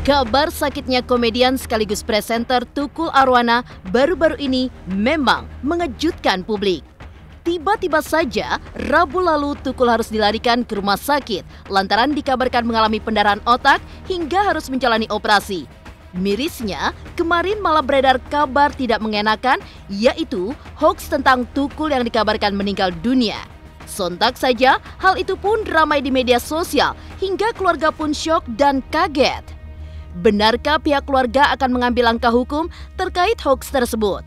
Kabar sakitnya komedian sekaligus presenter Tukul Arwana baru-baru ini memang mengejutkan publik. Tiba-tiba saja, Rabu lalu Tukul harus dilarikan ke rumah sakit lantaran dikabarkan mengalami pendarahan otak hingga harus menjalani operasi. Mirisnya, kemarin malah beredar kabar tidak mengenakan, yaitu hoax tentang Tukul yang dikabarkan meninggal dunia. Sontak saja, hal itu pun ramai di media sosial hingga keluarga pun syok dan kaget. Benarkah pihak keluarga akan mengambil langkah hukum terkait hoax tersebut?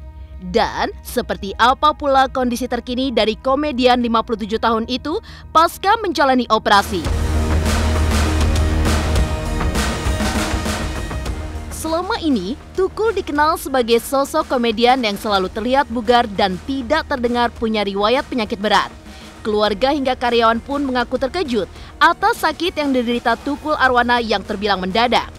Dan seperti apa pula kondisi terkini dari komedian 57 tahun itu pasca menjalani operasi? Selama ini, Tukul dikenal sebagai sosok komedian yang selalu terlihat bugar dan tidak terdengar punya riwayat penyakit berat. Keluarga hingga karyawan pun mengaku terkejut atas sakit yang diderita Tukul Arwana yang terbilang mendadak.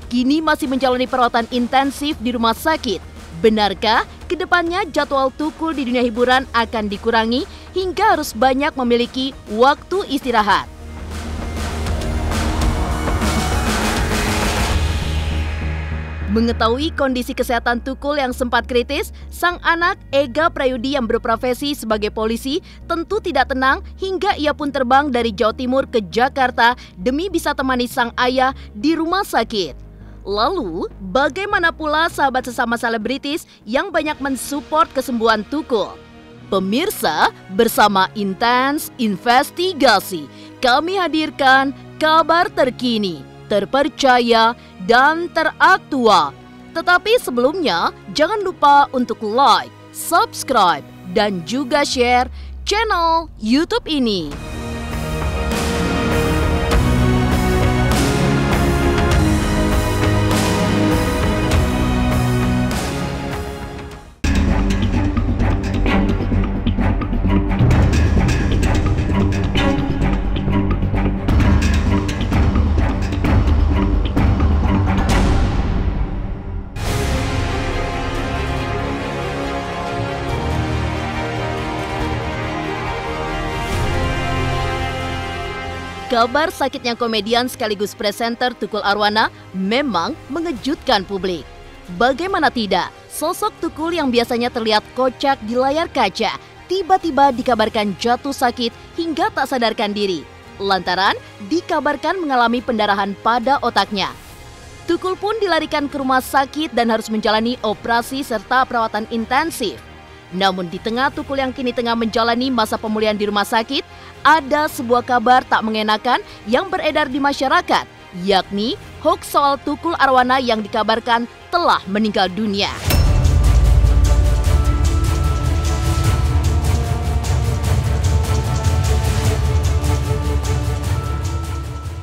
Kini masih menjalani perawatan intensif di rumah sakit. Benarkah kedepannya jadwal Tukul di dunia hiburan akan dikurangi hingga harus banyak memiliki waktu istirahat? Mengetahui kondisi kesehatan Tukul yang sempat kritis, sang anak Ega Prayudi yang berprofesi sebagai polisi tentu tidak tenang hingga ia pun terbang dari Jawa Timur ke Jakarta demi bisa temani sang ayah di rumah sakit. Lalu, bagaimana pula sahabat sesama selebritis yang banyak mensupport kesembuhan Tukul? Pemirsa, bersama Intens Investigasi, kami hadirkan kabar terkini, terpercaya, dan teraktual. Tetapi sebelumnya, jangan lupa untuk like, subscribe, dan juga share channel YouTube ini. Kabar sakitnya komedian sekaligus presenter Tukul Arwana memang mengejutkan publik. Bagaimana tidak, sosok Tukul yang biasanya terlihat kocak di layar kaca, tiba-tiba dikabarkan jatuh sakit hingga tak sadarkan diri. Lantaran dikabarkan mengalami pendarahan pada otaknya. Tukul pun dilarikan ke rumah sakit dan harus menjalani operasi serta perawatan intensif. Namun di tengah Tukul yang kini tengah menjalani masa pemulihan di rumah sakit, ada sebuah kabar tak mengenakan yang beredar di masyarakat, yakni hoax soal Tukul Arwana yang dikabarkan telah meninggal dunia.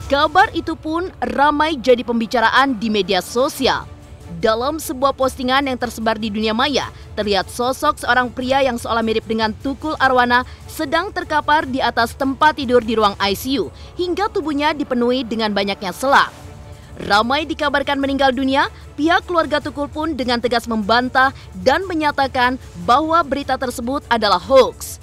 Kabar itu pun ramai jadi pembicaraan di media sosial. Dalam sebuah postingan yang tersebar di dunia maya, terlihat sosok seorang pria yang seolah mirip dengan Tukul Arwana sedang terkapar di atas tempat tidur di ruang ICU hingga tubuhnya dipenuhi dengan banyaknya selang. Ramai dikabarkan meninggal dunia, pihak keluarga Tukul pun dengan tegas membantah dan menyatakan bahwa berita tersebut adalah hoax.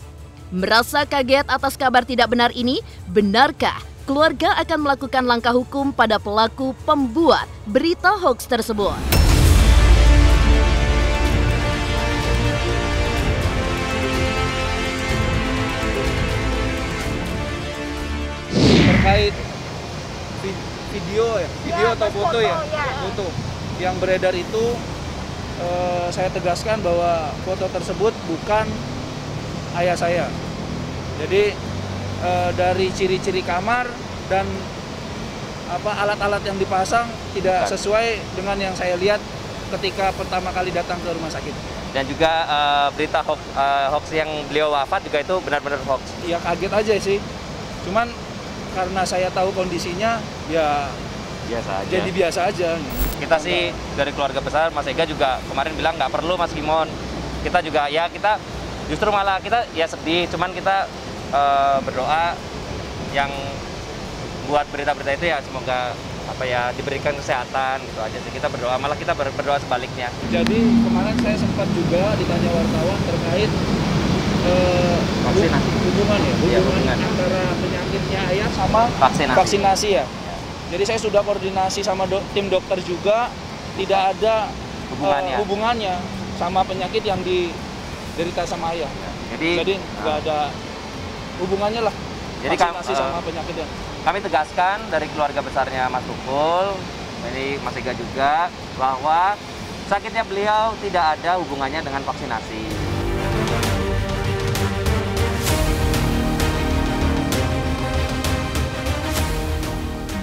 Merasa kaget atas kabar tidak benar ini, benarkah keluarga akan melakukan langkah hukum pada pelaku pembuat berita hoax tersebut? Terkait video atau foto ya, foto yang beredar itu, saya tegaskan bahwa foto tersebut bukan ayah saya. Jadi dari ciri-ciri kamar dan alat-alat yang dipasang tidak sesuai dengan yang saya lihat ketika pertama kali datang ke rumah sakit. Dan juga berita hoax yang beliau wafat juga itu benar-benar hoax. Ya kaget aja sih. Cuman karena saya tahu kondisinya, ya biasa aja. Jadi biasa aja. Kita sih dari keluarga besar, Mas Ega juga kemarin bilang nggak perlu Mas Gimon. Kita juga ya kita justru malah kita ya sedih, cuman kita berdoa yang buat berita-berita itu ya semoga diberikan kesehatan gitu aja sih. Kita berdoa, malah kita berdoa sebaliknya. Jadi kemarin saya sempat juga ditanya wartawan terkait hubungan antara penyakitnya ayah sama vaksinasi ya. Jadi saya sudah koordinasi sama tim dokter juga, tidak ada hubungannya sama penyakit yang diderita sama ayah. Jadi nggak ada hubungannya lah. Jadi vaksinasi sama penyakitnya. Kami tegaskan dari keluarga besarnya Mas Tukul, dari Mas Ega juga, bahwa sakitnya beliau tidak ada hubungannya dengan vaksinasi.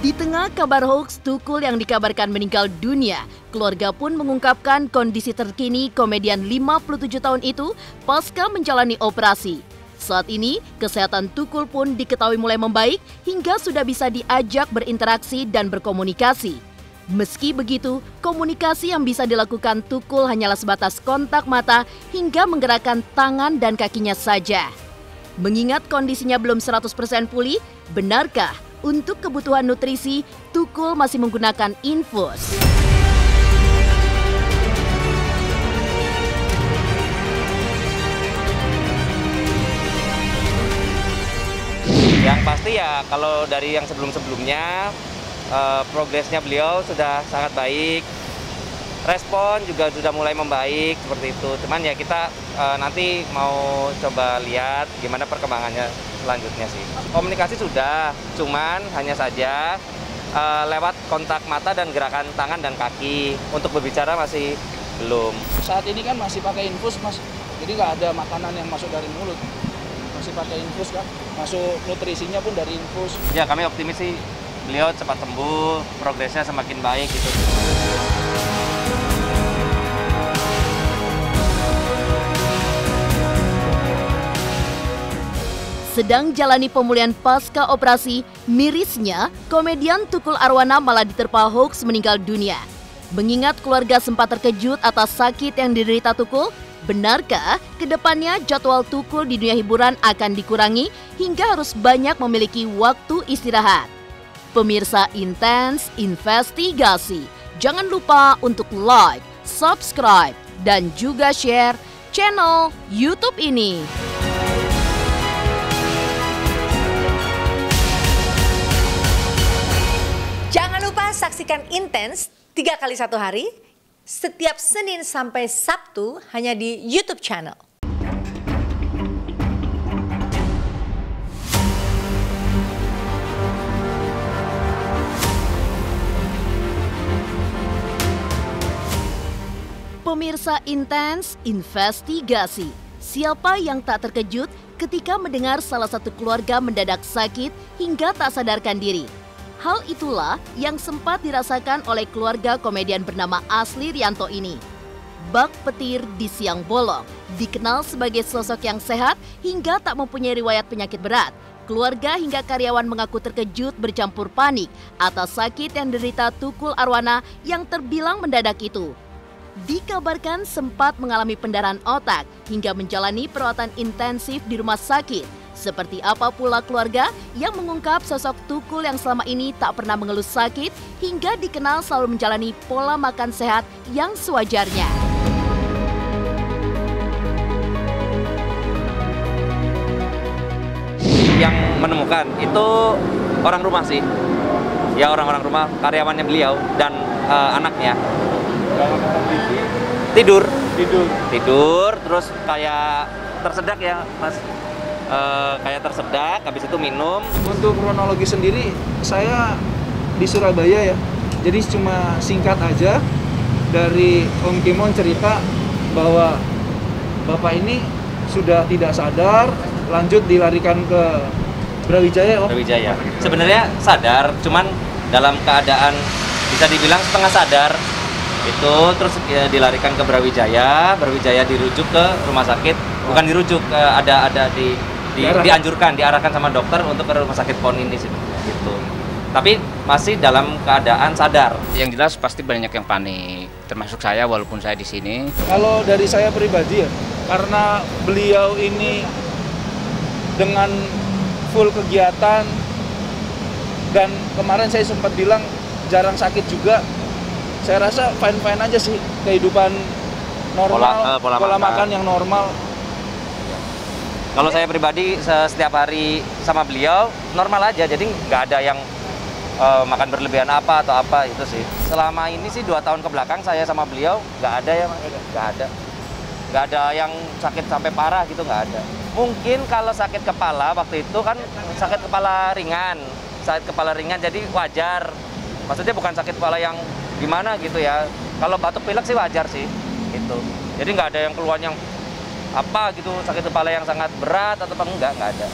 Di tengah kabar hoax Tukul yang dikabarkan meninggal dunia, keluarga pun mengungkapkan kondisi terkini komedian 57 tahun itu pasca menjalani operasi. Saat ini, kesehatan Tukul pun diketahui mulai membaik hingga sudah bisa diajak berinteraksi dan berkomunikasi. Meski begitu, komunikasi yang bisa dilakukan Tukul hanyalah sebatas kontak mata hingga menggerakkan tangan dan kakinya saja. Mengingat kondisinya belum 100% pulih, benarkah untuk kebutuhan nutrisi, Tukul masih menggunakan infus? Yang pasti ya kalau dari yang sebelum-sebelumnya, progresnya beliau sudah sangat baik. Respon juga sudah mulai membaik seperti itu. Cuman ya kita nanti mau coba lihat gimana perkembangannya selanjutnya sih. Komunikasi sudah, cuman hanya saja lewat kontak mata dan gerakan tangan dan kaki. Untuk berbicara masih belum. Saat ini kan masih pakai infus, Mas. Jadi nggak ada makanan yang masuk dari mulut. Masih pakai infus kan. Masuk nutrisinya pun dari infus. Ya kami optimis sih beliau cepat sembuh, progresnya semakin baik gitu. Sedang jalani pemulihan pasca operasi, mirisnya komedian Tukul Arwana malah diterpa hoax meninggal dunia. Mengingat keluarga sempat terkejut atas sakit yang diderita Tukul, benarkah kedepannya jadwal Tukul di dunia hiburan akan dikurangi hingga harus banyak memiliki waktu istirahat? Pemirsa Intens Investigasi, jangan lupa untuk like, subscribe, dan juga share channel YouTube ini. Jangan lupa saksikan Intens 3 kali 1 hari, setiap Senin sampai Sabtu hanya di YouTube channel. Pemirsa Intens Investigasi, siapa yang tak terkejut ketika mendengar salah satu keluarga mendadak sakit hingga tak sadarkan diri? Hal itulah yang sempat dirasakan oleh keluarga komedian bernama Asli Rianto ini. Bak petir di siang bolong, dikenal sebagai sosok yang sehat hingga tak mempunyai riwayat penyakit berat. Keluarga hingga karyawan mengaku terkejut bercampur panik atas sakit yang diderita Tukul Arwana yang terbilang mendadak itu. Dikabarkan sempat mengalami pendarahan otak hingga menjalani perawatan intensif di rumah sakit. Seperti apa pula keluarga yang mengungkap sosok Tukul yang selama ini tak pernah mengeluh sakit hingga dikenal selalu menjalani pola makan sehat yang sewajarnya. Yang menemukan itu orang rumah sih, ya orang-orang rumah, karyawannya beliau dan anaknya. Tidur, terus kayak tersedak ya Mas. Kayak tersedak, habis itu minum. Untuk kronologi sendiri, saya di Surabaya ya. Jadi cuma singkat aja dari Om Kimon cerita bahwa Bapak ini sudah tidak sadar, lanjut dilarikan ke Brawijaya, Om. Brawijaya. Sebenarnya sadar, cuman dalam keadaan bisa dibilang setengah sadar. Itu terus dilarikan ke Brawijaya dirujuk ke rumah sakit, bukan dirujuk, diarahkan sama dokter untuk ke rumah sakit PON ini gitu. Tapi masih dalam keadaan sadar. Yang jelas pasti banyak yang panik, termasuk saya walaupun saya di sini. Kalau dari saya pribadi ya, karena beliau ini dengan full kegiatan dan kemarin saya sempat bilang jarang sakit juga. Saya rasa fine-fine aja sih, kehidupan normal, pola makan yang normal. Kalau saya pribadi setiap hari sama beliau normal aja, jadi nggak ada yang makan berlebihan apa atau apa itu sih. Selama ini sih 2 tahun ke belakang saya sama beliau nggak ada ya Mas, nggak ada yang sakit sampai parah gitu, nggak ada. Mungkin kalau sakit kepala waktu itu kan sakit kepala ringan jadi wajar. Maksudnya bukan sakit kepala yang gimana gitu ya. Kalau batuk pilek sih wajar sih itu. Jadi nggak ada yang keluhan yang apa gitu, sakit kepala yang sangat berat atau nggak ada.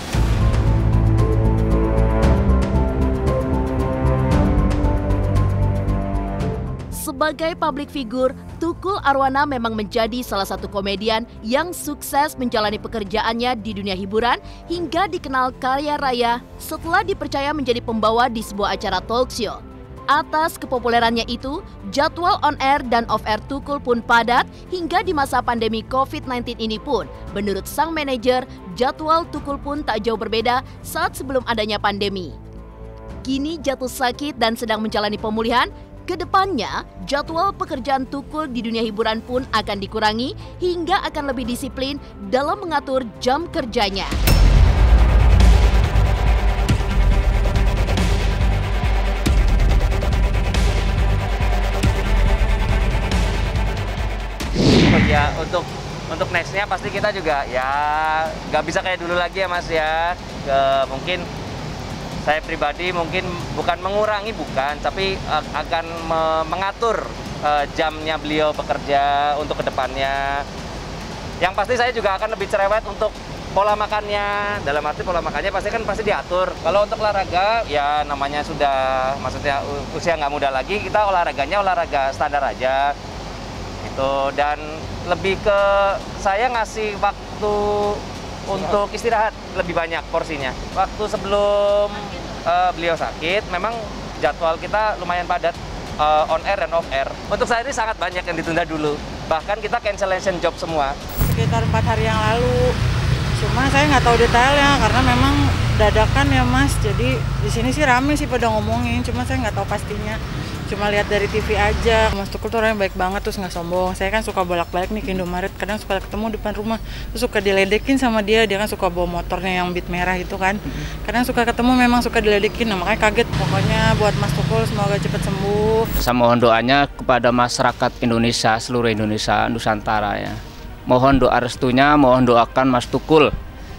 Sebagai public figure, Tukul Arwana memang menjadi salah satu komedian yang sukses menjalani pekerjaannya di dunia hiburan hingga dikenal kaya raya setelah dipercaya menjadi pembawa di sebuah acara talk show. Atas kepopulerannya itu, jadwal on air dan off air Tukul pun padat hingga di masa pandemi COVID-19 ini pun, menurut sang manajer, jadwal Tukul pun tak jauh berbeda saat sebelum adanya pandemi. Kini jatuh sakit dan sedang menjalani pemulihan. Kedepannya, jadwal pekerjaan Tukul di dunia hiburan pun akan dikurangi hingga akan lebih disiplin dalam mengatur jam kerjanya. Ya untuk nextnya pasti kita juga ya nggak bisa kayak dulu lagi ya Mas ya. Mungkin saya pribadi mungkin bukan mengurangi, tapi akan mengatur jamnya beliau bekerja untuk kedepannya. Yang pasti saya juga akan lebih cerewet untuk pola makannya. Dalam arti pola makannya pasti diatur. Kalau untuk olahraga ya namanya sudah, maksudnya usia nggak muda lagi, kita olahraganya olahraga standar aja. Gitu. Dan lebih ke saya ngasih waktu untuk istirahat lebih banyak porsinya. Waktu sebelum beliau sakit, memang jadwal kita lumayan padat, on air dan off air. Untuk saya ini sangat banyak yang ditunda dulu. Bahkan kita cancellation job semua. Sekitar 4 hari yang lalu. Cuma saya nggak tahu detailnya karena memang dadakan ya Mas. Jadi di sini sih rame sih pada ngomongin. Cuma saya nggak tahu pastinya. Cuma lihat dari TV aja. Mas Tukul tuh orangnya baik banget, terus nggak sombong. Saya kan suka bolak-balik nih ke Indomaret, kadang suka ketemu depan rumah, terus suka diledekin sama dia. Dia kan suka bawa motornya yang bit merah itu kan. Kadang suka ketemu memang suka diledekin, nah makanya kaget. Pokoknya buat Mas Tukul semoga cepat sembuh. Saya mohon doanya kepada masyarakat Indonesia, seluruh Indonesia, Nusantara ya. Mohon doa restunya, mohon doakan Mas Tukul.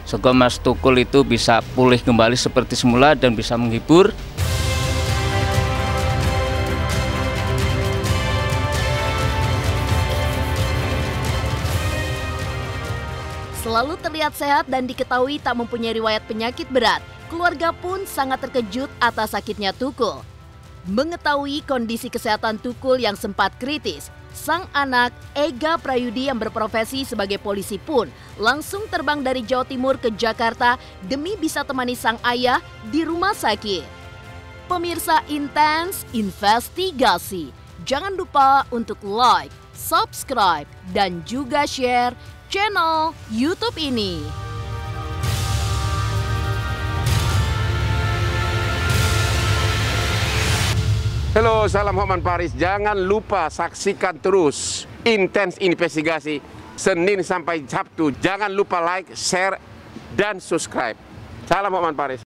Semoga Mas Tukul itu bisa pulih kembali seperti semula dan bisa menghibur. Selalu terlihat sehat dan diketahui tak mempunyai riwayat penyakit berat, keluarga pun sangat terkejut atas sakitnya Tukul. Mengetahui kondisi kesehatan Tukul yang sempat kritis, sang anak Ega Prayudi yang berprofesi sebagai polisi pun langsung terbang dari Jawa Timur ke Jakarta demi bisa temani sang ayah di rumah sakit. Pemirsa Intens Investigasi, jangan lupa untuk like, subscribe, dan juga share channel YouTube ini. Halo, salam Hotman Paris. Jangan lupa saksikan terus Intens Investigasi Senin sampai Sabtu. Jangan lupa like, share, dan subscribe. Salam Hotman Paris.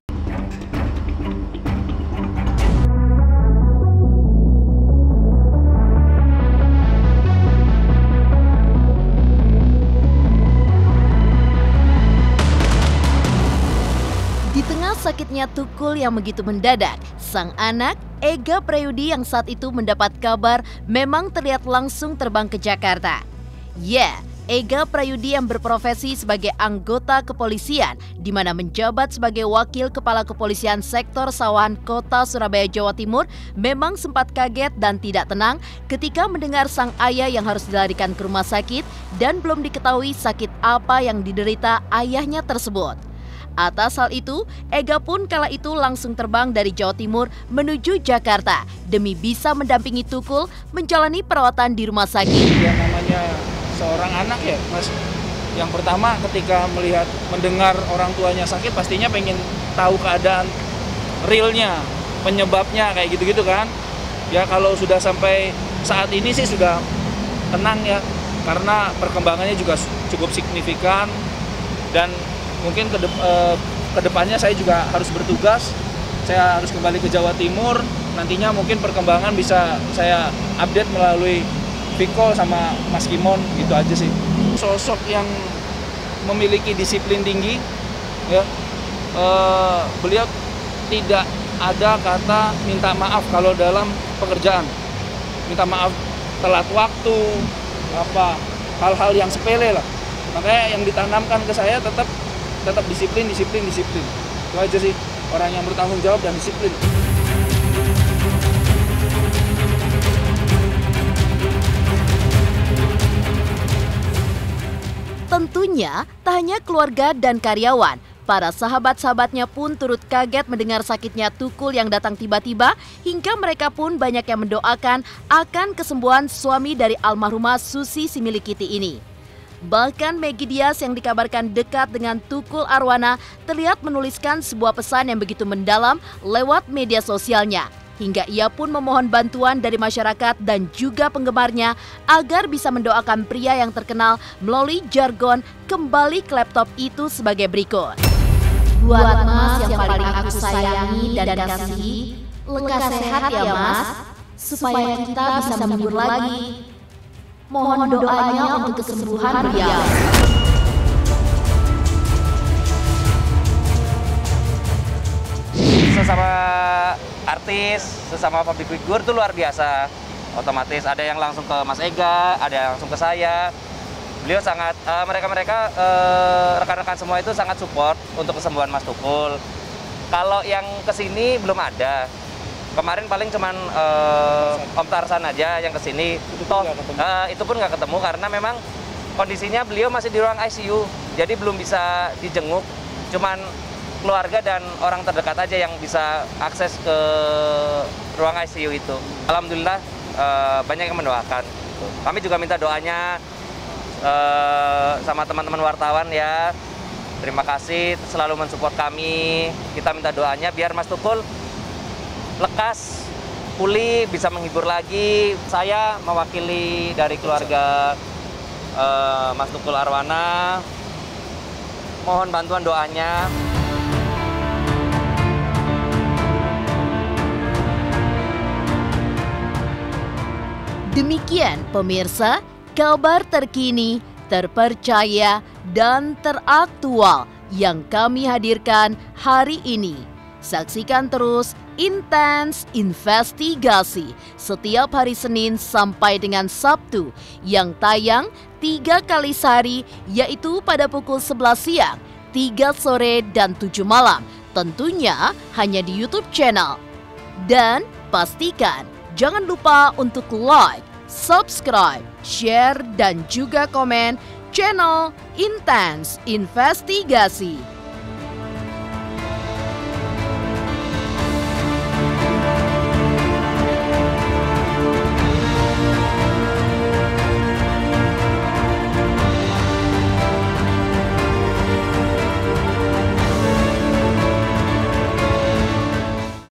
Di tengah sakitnya Tukul yang begitu mendadak, sang anak Ega Prayudi yang saat itu mendapat kabar memang terlihat langsung terbang ke Jakarta. Ya, Ega Prayudi yang berprofesi sebagai anggota kepolisian, di mana menjabat sebagai wakil kepala kepolisian sektor Sawahan Kota Surabaya, Jawa Timur, memang sempat kaget dan tidak tenang ketika mendengar sang ayah yang harus dilarikan ke rumah sakit dan belum diketahui sakit apa yang diderita ayahnya tersebut. Atas hal itu, Ega pun kala itu langsung terbang dari Jawa Timur menuju Jakarta demi bisa mendampingi Tukul menjalani perawatan di rumah sakit. Ya namanya seorang anak ya Mas, yang pertama ketika mendengar orang tuanya sakit pastinya pengen tahu keadaan realnya, penyebabnya kayak gitu-gitu kan. Ya kalau sudah sampai saat ini sih sudah tenang ya, karena perkembangannya juga cukup signifikan dan mungkin ke depannya saya juga harus bertugas saya harus kembali ke Jawa Timur. Nantinya mungkin perkembangan bisa saya update melalui Viko sama Mas Kimon, gitu aja sih. Sosok yang memiliki disiplin tinggi, ya. Beliau tidak ada kata minta maaf kalau dalam pekerjaan. Minta maaf telat waktu, hal-hal yang sepele lah. Makanya yang ditanamkan ke saya tetap disiplin. Itu aja sih, orang yang bertanggung jawab dan disiplin. Tentunya tak hanya keluarga dan karyawan, para sahabat-sahabatnya pun turut kaget mendengar sakitnya Tukul yang datang tiba-tiba, hingga mereka pun banyak yang mendoakan akan kesembuhan suami dari almarhumah Susi Similikiti ini. Bahkan Maggie Dias yang dikabarkan dekat dengan Tukul Arwana terlihat menuliskan sebuah pesan yang begitu mendalam lewat media sosialnya. Hingga ia pun memohon bantuan dari masyarakat dan juga penggemarnya agar bisa mendoakan pria yang terkenal melalui jargon kembali ke laptop itu sebagai berikut. Buat Mas yang paling aku sayangi dan kasihi, lekas sehat ya Mas, supaya kita bisa menghibur lagi. Mohon doanya untuk kesembuhan beliau. Sesama artis, sesama public figure itu luar biasa. Otomatis ada yang langsung ke Mas Ega, ada yang langsung ke saya. Beliau sangat, mereka rekan-rekan semua itu sangat support untuk kesembuhan Mas Tukul. Kalau yang kesini belum ada. Kemarin paling cuman Om Tarsan aja yang kesini. Itu pun nggak ketemu karena memang kondisinya beliau masih di ruang ICU. Jadi belum bisa dijenguk. Cuman keluarga dan orang terdekat aja yang bisa akses ke ruang ICU itu. Alhamdulillah banyak yang mendoakan. Kami juga minta doanya sama teman-teman wartawan ya. Terima kasih selalu mensupport kami. Kita minta doanya biar Mas Tukul lekas, pulih, bisa menghibur lagi. Saya mewakili dari keluarga Mas Tukul Arwana, mohon bantuan doanya. Demikian pemirsa, kabar terkini, terpercaya, dan teraktual yang kami hadirkan hari ini. Saksikan terus Intens Investigasi setiap hari Senin sampai dengan Sabtu yang tayang 3 kali sehari, yaitu pada pukul 11 siang, 3 sore, dan 7 malam. Tentunya hanya di YouTube channel. Dan pastikan jangan lupa untuk like, subscribe, share, dan juga komen channel Intens Investigasi.